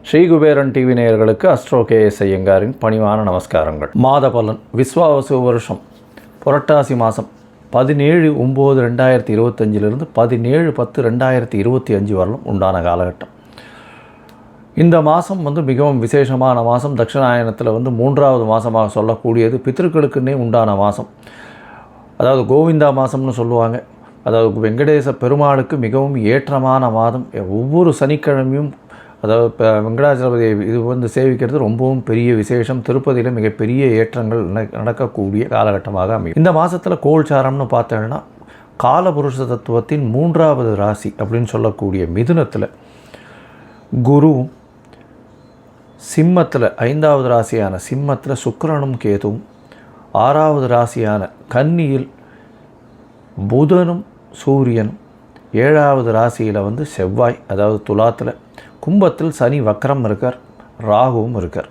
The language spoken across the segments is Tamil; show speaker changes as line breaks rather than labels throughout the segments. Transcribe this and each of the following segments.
ஸ்ரீ குபேரன் டிவி நேயர்களுக்கு அஸ்ட்ரோ கேஎஸ் ஐயங்காரின் பணிவான நமஸ்காரங்கள். மாத பலன் விஸ்வாவசு வருஷம் புரட்டாசி மாதம் 17/9/2025 17/10/2025 வரலும் உண்டான காலகட்டம். இந்த மாதம் மிகவும் விசேஷமான மாதம். தட்சிணாயனத்தில் 3வது மாதமாக சொல்லக்கூடியது பித்திருக்களுக்குன்னே உண்டான மாதம். அதாவது கோவிந்தா மாதம்னு சொல்லுவாங்க. அதாவது வெங்கடேச பெருமாளுக்கு மிகவும் ஏற்றமான மாதம். ஒவ்வொரு சனிக்கிழமையும் அதாவது இப்போ வெங்கடாச்சலபதி இது சேவிக்கிறது ரொம்பவும் பெரிய விசேஷம். திருப்பதியில் மிகப்பெரிய ஏற்றங்கள் நடக்கக்கூடிய காலகட்டமாக அமையும். இந்த மாதத்தில் கோல்சாரம்னு பார்த்தோன்னா காலபுருஷ தத்துவத்தின் 3வது ராசி அப்படின்னு சொல்லக்கூடிய மிதுனத்தில் குருவும், சிம்மத்தில் 5வது ராசியான சிம்மத்தில் சுக்கிரனும் கேதுவும், 6வது ராசியான கன்னியில் புதனும் சூரியனும், 7வது ராசியில் செவ்வாய் அதாவது துலாத்தில், கும்பத்தில் சனி வக்கரம் இருக்கார், ராகுவும் இருக்கார்.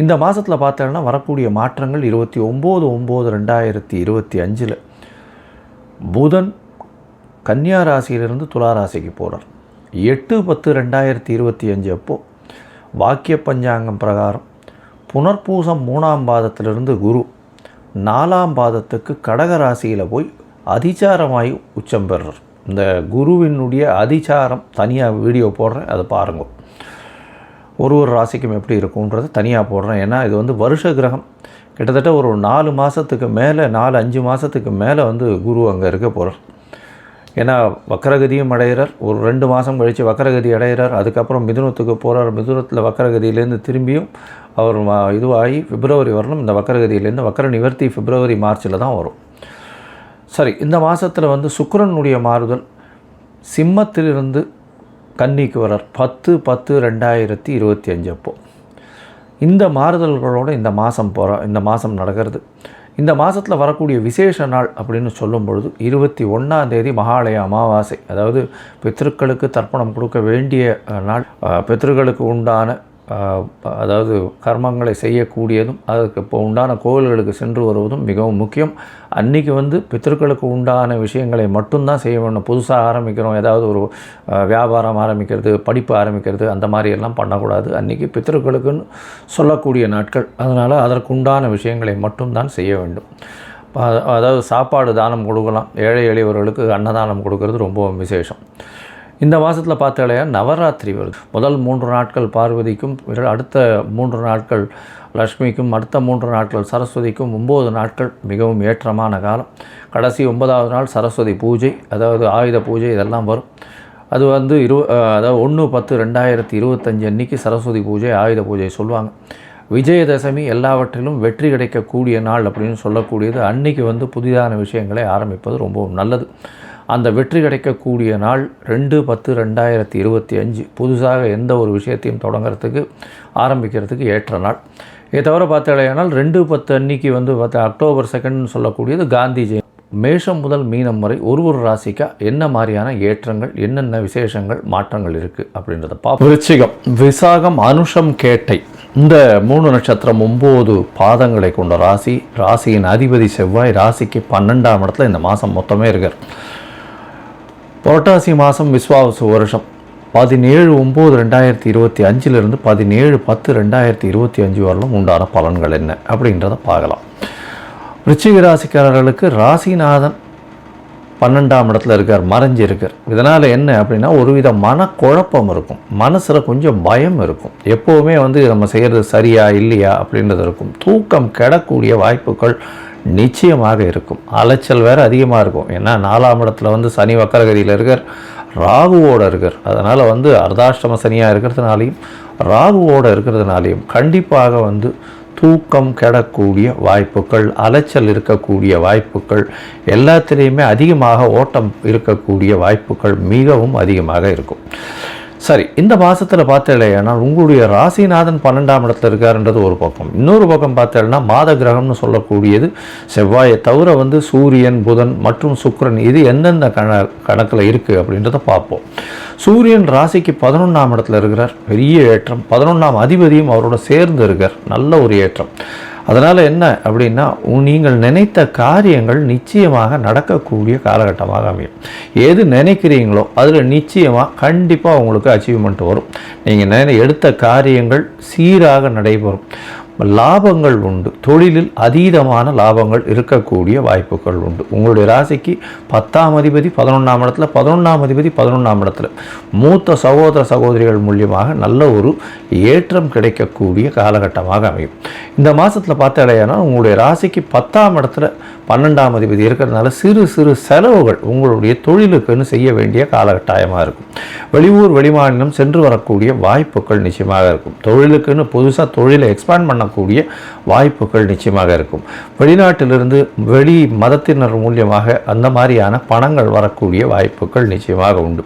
இந்த மாதத்தில் பார்த்தோன்னா வரக்கூடிய மாற்றங்கள் 29/9/2025 புதன் கன்னியா ராசியிலிருந்து துலா ராசிக்கு போகிறார். 8/10/2025 அப்போது வாக்கிய பஞ்சாங்கம் பிரகாரம் புனர்பூசம் 3ஆம் பாதத்திலிருந்து குரு 4ஆம் பாதத்துக்கு கடக ராசியில் போய் அதிசாரமாகி உச்சம் பெறுறார். இந்த குருவினுடைய அதிசாரம் தனியாக வீடியோ போடுறேன், அதை பாருங்கள். ஒரு ராசிக்கும் எப்படி இருக்கும்ன்றது தனியாக போடுறேன். ஏன்னா இது வருஷ கிரகம். கிட்டத்தட்ட ஒரு 4 மாதத்துக்கு மேலே 4-5 மாதத்துக்கு மேலே குரு அங்கே இருக்க போகிறார். ஏன்னா வக்கரகதியும் அடைகிறார். ஒரு 2 மாதம் கழித்து வக்கரகதி அடைகிறார். அதுக்கப்புறம் மிதுனத்துக்கு போகிறார். மிதுனத்தில் வக்கரகதியிலேருந்து திரும்பியும் அவர் இதுவாகி பிப்ரவரி வரணும். இந்த வக்கரகதியிலேருந்து வக்கர நிவர்த்தி பிப்ரவரி மார்ச்சில் தான் வரும். சரி, இந்த மாதத்தில் சுக்கிரனுடைய மாறுதல் சிம்மத்திலிருந்து கன்னிக்கு வரார் 10/10/2025 அப்போது. இந்த மாறுதல்களோடு இந்த மாதம் நடக்கிறது. இந்த மாதத்தில் வரக்கூடிய விசேஷ நாள் அப்படின்னு சொல்லும் பொழுது 21ஆம் தேதி மகாலய அமாவாசை. அதாவது பித்ருக்களுக்கு தர்ப்பணம் கொடுக்க வேண்டிய நாள். பித்ருக்களுக்கு உண்டான அதாவது கர்மங்களை செய்யக்கூடியதும் அதுக்கு இப்போ உண்டான கோவில்களுக்கு சென்று வருவதும் மிகவும் முக்கியம். அன்றைக்கி பித்தர்களுக்கு உண்டான விஷயங்களை மட்டும்தான் செய்ய வேண்டும். புதுசாக ஆரம்பிக்கிறோம், ஏதாவது ஒரு வியாபாரம் ஆரம்பிக்கிறது, படிப்பு ஆரம்பிக்கிறது, அந்த மாதிரியெல்லாம் பண்ணக்கூடாது. அன்றைக்கி பித்தர்களுக்குன்னு சொல்லக்கூடிய நாட்கள். அதனால் அதற்குண்டான விஷயங்களை மட்டும்தான் செய்ய வேண்டும். அதாவது சாப்பாடு தானம் கொடுக்கலாம். ஏழை எளியவர்களுக்கு அன்னதானம் கொடுக்கறது ரொம்ப விசேஷம். இந்த மாதத்தில் பார்த்தாலே நவராத்திரி வருது. முதல் 3 நாட்கள் பார்வதிக்கும், அடுத்த 3 நாட்கள் லக்ஷ்மிக்கும், அடுத்த 3 நாட்கள் சரஸ்வதிக்கும், 9 நாட்கள் மிகவும் ஏற்றமான காலம். கடைசி 9வது நாள் சரஸ்வதி பூஜை, அதாவது ஆயுத பூஜை இதெல்லாம் வரும். அது அதாவது 1/10/2025 அன்றைக்கி சரஸ்வதி பூஜை, ஆயுத பூஜை சொல்லுவாங்க. விஜயதசமி எல்லாவற்றிலும் வெற்றி கிடைக்கக்கூடிய நாள் அப்படின்னு சொல்லக்கூடியது. அன்றைக்கி புதிதான விஷயங்களை ஆரம்பிப்பது ரொம்பவும் நல்லது. அந்த வெற்றி கிடைக்கக்கூடிய நாள் 2/10/2025. புதுசாக எந்த ஒரு விஷயத்தையும் தொடங்கிறதுக்கு ஆரம்பிக்கிறதுக்கு ஏற்ற நாள். இதை தவிர பார்த்தாலேனால் 2/10 அன்றைக்கி அக்டோபர் 2 சொல்லக்கூடியது காந்தி ஜெயந்தி. மேஷம் முதல் மீனம் வரை ஒரு ராசிக்கா என்ன மாதிரியான ஏற்றங்கள், என்னென்ன விசேஷங்கள், மாற்றங்கள் இருக்குது அப்படின்றத பார்ப்போம். விருச்சிகம், விசாகம், அனுஷம், கேட்டை இந்த 3 நட்சத்திரம் 9 பாதங்களை கொண்ட ராசி. ராசியின் அதிபதி செவ்வாய். ராசிக்கு 12ஆம் இடத்துல இந்த மாதம் மொத்தமே இருக்கார். புரட்டாசி மாதம் விஸ்வாவசு வருஷம் 17/9/2025 17/10/2025 வரலும் உண்டான பலன்கள் என்ன அப்படின்றத பார்க்கலாம். விருச்சிக ராசிக்காரர்களுக்கு ராசிநாதன் 12ஆம் இடத்துல இருக்கார், மறைஞ்சு இருக்கார். இதனால் என்ன அப்படின்னா ஒருவித மனக்குழப்பம் இருக்கும், மனசில் கொஞ்சம் பயம் இருக்கும். எப்போவுமே நம்ம செய்கிறது சரியா இல்லையா அப்படின்றது இருக்கும். தூக்கம் கெடக்கூடிய வாய்ப்புகள் நிச்சயமாக இருக்கும். அலைச்சல் வேறு அதிகமாக இருக்கும். ஏன்னா 4ஆம் இடத்துல சனி வக்கரகதியில் இருக்கார், ராகுவோடு இருக்கார். அதனால் அர்த்தாஷ்டம சனியாக இருக்கிறதுனாலையும் ராகுவோடு இருக்கிறதுனாலையும் கண்டிப்பாக தூக்கம் கெடக்கூடிய வாய்ப்புகள், அலைச்சல் இருக்கக்கூடிய வாய்ப்புகள், எல்லாத்திலையுமே அதிகமாக ஓட்டம் இருக்கக்கூடிய வாய்ப்புகள் மிகவும் அதிகமாக இருக்கும். சரி, இந்த மாதத்தில் பார்த்தேன்னா உங்களுடைய ராசிநாதன் 12ஆம் இடத்துல இருக்காருன்றது ஒரு பக்கம். இன்னொரு பக்கம் பார்த்தேன்னா மாத கிரகம்னு சொல்லக்கூடியது செவ்வாயை தவிர சூரியன், புதன் மற்றும் சுக்கிரன் இது எந்தெந்த கணக்கில் இருக்குது அப்படின்றத பார்ப்போம். சூரியன் ராசிக்கு 11ஆம் இடத்துல இருக்கிறார், பெரிய ஏற்றம். 11ஆம் அதிபதியும் அவரோட சேர்ந்து இருக்கார், நல்ல ஒரு ஏற்றம். அதனால் என்ன அப்படின்னா நீங்கள் நினைத்த காரியங்கள் நிச்சயமாக நடக்கக்கூடிய காலகட்டமாக அமையும். எது நினைக்கிறீங்களோ அதில் நிச்சயமாக கண்டிப்பாக உங்களுக்கு அச்சீவ்மெண்ட் வரும். நீங்கள் எடுத்த காரியங்கள் சீராக நடைபெறும். லாபங்கள் உண்டு. தொழிலில் அதீதமான லாபங்கள் இருக்கக்கூடிய வாய்ப்புகள் உண்டு. உங்களுடைய ராசிக்கு 10ஆம் அதிபதி 11ஆம் இடத்துல, 11ஆம் அதிபதி 11ஆம் இடத்துல மூத்த சகோதர சகோதரிகள் மூலியமாக நல்ல ஒரு ஏற்றம் கிடைக்கக்கூடிய காலகட்டமாக அமையும். இந்த மாதத்தில் பார்த்தாலேனா உங்களுடைய ராசிக்கு 10ஆம் இடத்துல 12ஆம் அதிபதி இருக்கிறதுனால சிறு சிறு செலவுகள் உங்களுடைய தொழிலுக்குன்னு செய்ய வேண்டிய காலகட்டாயமாக இருக்கும். வெளியூர் வெளிமாநிலம் சென்று வரக்கூடிய வாய்ப்புகள் நிச்சயமாக இருக்கும். தொழிலுக்குன்னு புதுசாக தொழிலை எக்ஸ்பேண்ட் பண்ணக்கூடிய வாய்ப்புகள் நிச்சயமாக இருக்கும். வெளிநாட்டிலிருந்து வெளி மதத்தினர் மூலியமாக அந்த மாதிரியான பணங்கள் வரக்கூடிய வாய்ப்புகள் நிச்சயமாக உண்டு.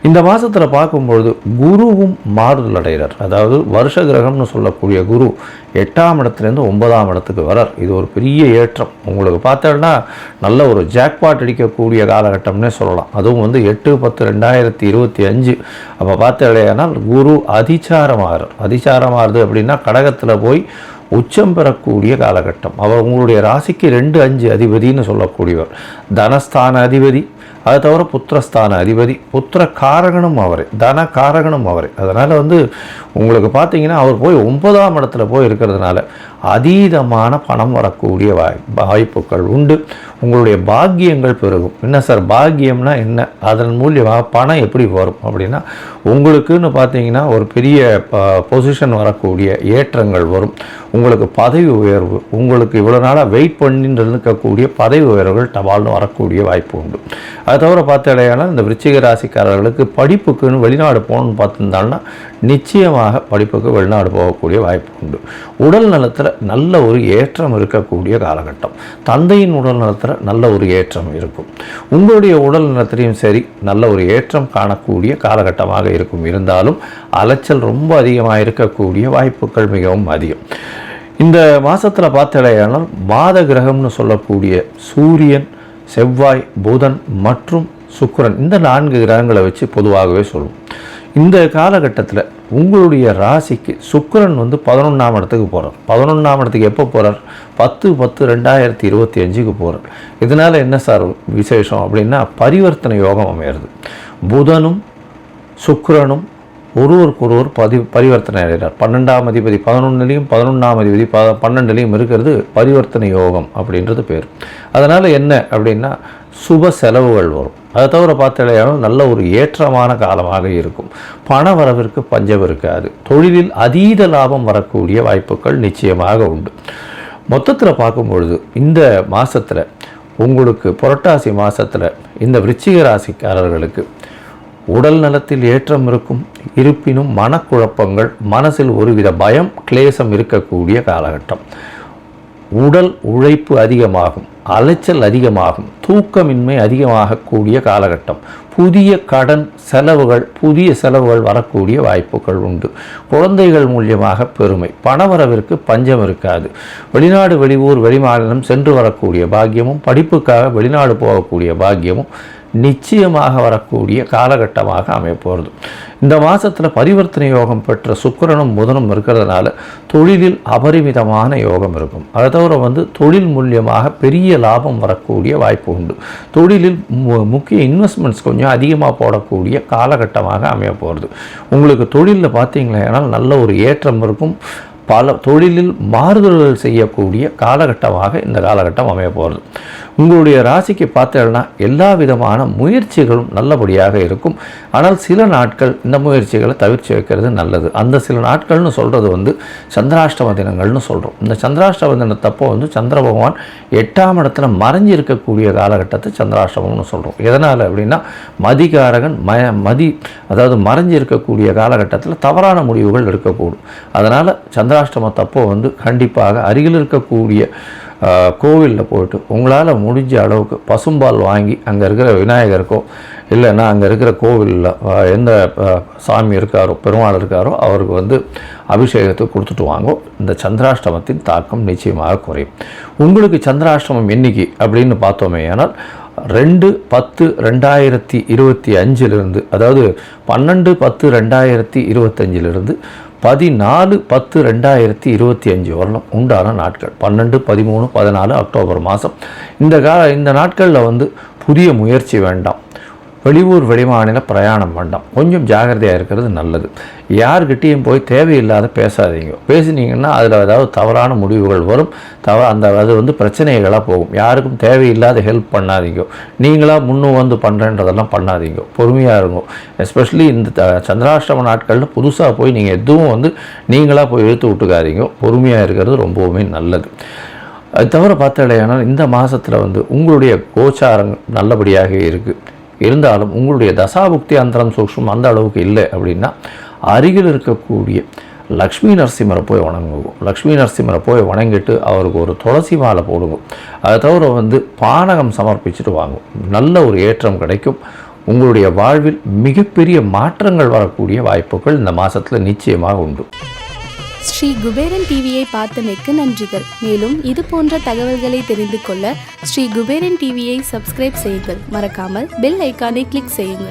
இந்த மாதத்தில் பார்க்கும்பொழுது குருவும் மாறுதல் அடைகிறார். அதாவது வருஷ கிரகம்னு சொல்லக்கூடிய குரு 8ஆம் இடத்துலேருந்து 9ஆம் இடத்துக்கு வரார். இது ஒரு பெரிய ஏற்றம். உங்களுக்கு பார்த்தோன்னா நல்ல ஒரு ஜாக்பாட் அடிக்கக்கூடிய காலகட்டம்னே சொல்லலாம். அதுவும் 8/10/2025 அப்போ பார்த்தேனால் குரு அதிச்சாரமாகிறார். அதிச்சாரமாகுது அப்படின்னா கடகத்தில் போய் உச்சம் பெறக்கூடிய காலகட்டம். அவர் உங்களுடைய ராசிக்கு 2-5 அதிபதினு சொல்லக்கூடியவர். தனஸ்தான அதிபதி, அதை தவிர புத்திரஸ்தான அதிபதி, புத்திர காரகனும் அவரே, தன காரகனும் அவரே. அதனால் உங்களுக்கு பார்த்தீங்கன்னா அவர் போய் 9ஆம் இடத்துல போய் இருக்கிறதுனால அதீதமான பணம் வரக்கூடிய வாய்ப்புகள் உண்டு. உங்களுடைய பாக்கியங்கள் பெருகும். என்ன சார் பாக்கியம்னா என்ன, அதன் மூலியமாக பணம் எப்படி வரும் அப்படின்னா உங்களுக்குன்னு பார்த்தீங்கன்னா ஒரு பெரிய பொசிஷன் வரக்கூடிய ஏற்றங்கள் வரும். உங்களுக்கு பதவி உயர்வு, உங்களுக்கு இவ்வளோ நாளாக வெயிட் பண்ணிட்டு இருக்கக்கூடிய பதவி உயர்வுகள் டபால்னு வரக்கூடிய வாய்ப்பு உண்டு. அதை தவிர பார்த்தாலேயானால் இந்த விருச்சிக ராசிக்காரர்களுக்கு படிப்புக்குன்னு வெளிநாடு போகணுன்னு பார்த்துருந்தாங்கன்னா நிச்சயமாக படிப்புக்கு வெளிநாடு போகக்கூடிய வாய்ப்பு உண்டு. உடல் நலத்தில் நல்ல ஒரு ஏற்றம் இருக்கக்கூடிய காலகட்டம். தந்தையின் உடல் நலத்தில் நல்ல ஒரு ஏற்றம் இருக்கும். உங்களுடைய உடல் நலத்திலையும் சரி நல்ல ஒரு ஏற்றம் காணக்கூடிய காலகட்டமாக இருக்கும். இருந்தாலும் அலைச்சல் ரொம்ப அதிகமாக இருக்கக்கூடிய வாய்ப்புகள் மிகவும் அதிகம். இந்த மாதத்தில் பார்த்தாலேயானால் மாத கிரகம்னு சொல்லக்கூடிய சூரியன், செவ்வாய், புதன் மற்றும் சுக்கிரன், இந்த 4 கிரகங்களை வச்சு பொதுவாகவே சொல்லுவோம். இந்த காலகட்டத்தில் உங்களுடைய ராசிக்கு சுக்கிரன் 11ஆம் இடத்துக்கு போகிறார். 11ஆம் இடத்துக்கு எப்போ போகிறார்? 10/10/2025க்கு போகிறார். இதனால் என்ன சார் விசேஷம் அப்படின்னா பரிவர்த்தனை யோகம் அமையிறது. புதனும் சுக்கிரனும் ஒருவருக்கொருவர் பரிவர்த்தனை அடைகிறார். 12ஆம் அதிபதி 11லையும் 11ஆம் அதிபதி 12லையும் இருக்கிறது பரிவர்த்தனை யோகம் அப்படின்றது பேர். அதனால் என்ன அப்படின்னா சுப செலவுகள் வரும். அதை தவிர பார்த்தாலும் நல்ல ஒரு ஏற்றமான காலமாக இருக்கும். பண வரவிற்கு பஞ்சம் இருக்காது. தொழிலில் அதீத லாபம் வரக்கூடிய வாய்ப்புகள் நிச்சயமாக உண்டு. மொத்தத்தில் பார்க்கும்பொழுது இந்த மாதத்தில் உங்களுக்கு புரட்டாசி மாதத்தில் இந்த விருச்சிக ராசிக்காரர்களுக்கு உடல் நலத்தில் ஏற்றம் இருக்கும். இருப்பினும் மனக்குழப்பங்கள், மனசில் ஒருவித பயம் கிளேசம் இருக்கக்கூடிய காலகட்டம். உடல் உழைப்பு அதிகமாகும், அலைச்சல் அதிகமாகும், தூக்கமின்மை அதிகமாகக்கூடிய காலகட்டம். புதிய கடன் செலவுகள், புதிய செலவுகள் வரக்கூடிய வாய்ப்புகள் உண்டு. குழந்தைகள் மூலியமாக பெருமை, பணவரவிற்கு பஞ்சம் இருக்காது. வெளிநாடு வெளியூர் வெளிமாநிலம் சென்று வரக்கூடிய பாக்கியமும், படிப்புக்காக வெளிநாடு போகக்கூடிய பாக்கியமும் நிச்சயமாக வரக்கூடிய காலகட்டமாக அமையப்போகிறது. இந்த மாதத்தில் பரிவர்த்தனை யோகம் பெற்ற சுக்கிரனும் புதனும் இருக்கிறதுனால தொழிலில் அபரிமிதமான யோகம் இருக்கும். அதை தவிர தொழில் மூலியமாக பெரிய லாபம் வரக்கூடிய வாய்ப்பு உண்டு. தொழிலில் முக்கிய இன்வெஸ்ட்மெண்ட்ஸ் கொஞ்சம் அதிகமாக போடக்கூடிய காலகட்டமாக அமைய போகிறது. உங்களுக்கு தொழிலில் பார்த்தீங்களா நல்ல ஒரு ஏற்றம் இருக்கும். பல தொழிலில் மாறுதல்கள் செய்யக்கூடிய காலகட்டமாக இந்த காலகட்டம் அமைய போகிறது. உங்களுடைய ராசிக்கு பார்த்தீங்கன்னா எல்லா விதமான முயற்சிகளும் நல்லபடியாக இருக்கும். ஆனால் சில நாட்கள் இந்த முயற்சிகளை தவிர்த்து வைக்கிறது நல்லது. அந்த சில நாட்கள்னு சொல்கிறது சந்திராஷ்டம தினங்கள்னு சொல்கிறோம். இந்த சந்திராஷ்டம தினத்தப்போ சந்திர பகவான் 8ஆம் இடத்துல மறைஞ்சி இருக்கக்கூடிய காலகட்டத்தை சந்திராஷ்டமம்னு சொல்கிறோம். எதனால் அப்படின்னா மதிகாரகன் அதாவது மறைஞ்சி இருக்கக்கூடிய காலகட்டத்தில் தவறான முடிவுகள் எடுக்கக்கூடும். அதனால் சந்திராஷ்டமத்தப்போ கண்டிப்பாக அருகில் இருக்கக்கூடிய கோவிலில் போய்ட்டு உங்களால் முடிஞ்ச அளவுக்கு பசும்பால் வாங்கி அங்கே இருக்கிற விநாயகருக்கோ இல்லைன்னா அங்கே இருக்கிற கோவிலில் எந்த சாமி இருக்காரோ, பெருமாள் இருக்காரோ அவருக்கு அபிஷேகத்தை கொடுத்துட்டு வாங்கோ. இந்த சந்திராஷ்டமத்தின் தாக்கம் நிச்சயமாக குறையும். உங்களுக்கு சந்திராஷ்டமம் என்னைக்கு அப்படின்னு பார்த்தோமே ஆனால் 2/10/2025 அதாவது 12/10/2025 14/10/2025 வரலும் உண்டான நாட்கள். 12, 13, 14 அக்டோபர் மாதம். இந்த நாட்களில் வந்து புதிய முயற்சி வேண்டாம். வெளியூர் வெளிமாநில பிரயாணம் வேண்டாம். கொஞ்சம் ஜாகிரதையாக இருக்கிறது நல்லது. யார்கிட்டையும் போய் தேவையில்லாத பேசாதீங்க. பேசினீங்கன்னா அதில் ஏதாவது தவறான முடிவுகள் வரும். அது வந்து பிரச்சனைகளாக போகும். யாருக்கும் தேவையில்லாத ஹெல்ப் பண்ணாதீங்க. நீங்களாக முன்னும் வந்து பண்ணுறேன்றதெல்லாம் பண்ணாதீங்க. பொறுமையாக இருங்க. எஸ்பெஷலி இந்த சந்திராஷ்டம நாட்களில் புதுசாக போய் நீங்கள் எதுவும் வந்து நீங்களாக போய் இழுத்து விட்டுக்காதீங்க. பொறுமையாக இருக்கிறது ரொம்பவுமே நல்லது. அது தவிர பார்த்தாலேயானால் இந்த மாதத்தில் வந்து உங்களுடைய கோச்சாரம் நல்லபடியாக இருக்குது. இருந்தாலும் உங்களுடைய தசாபுக்தி அந்தரம் சூக்ஷ்மம் அந்த அளவுக்கு இல்லை அப்படின்னா அருகில் இருக்கக்கூடிய லக்ஷ்மி நரசிம்மரை போய் வணங்குவோம். லக்ஷ்மி நரசிம்மரை போய் வணங்கிட்டு அவருக்கு ஒரு துளசி மாலை போடுங்க. அதை தவிர வந்து பானகம் சமர்ப்பிச்சுட்டு வாங்கும். நல்ல ஒரு ஏற்றம் கிடைக்கும். உங்களுடைய வாழ்வில் மிகப்பெரிய மாற்றங்கள் வரக்கூடிய வாய்ப்புகள் இந்த மாதத்தில் நிச்சயமாக உண்டு.
ஸ்ரீ குபேரன் டிவியை பார்த்தமைக்கு நன்றிகள். மேலும் இது போன்ற தகவல்களை தெரிந்து கொள்ள ஸ்ரீ குபேரன் டிவியை சப்ஸ்கிரைப் செய்யுங்கள். மறக்காமல் பெல் ஐக்கானை கிளிக் செய்யுங்கள்.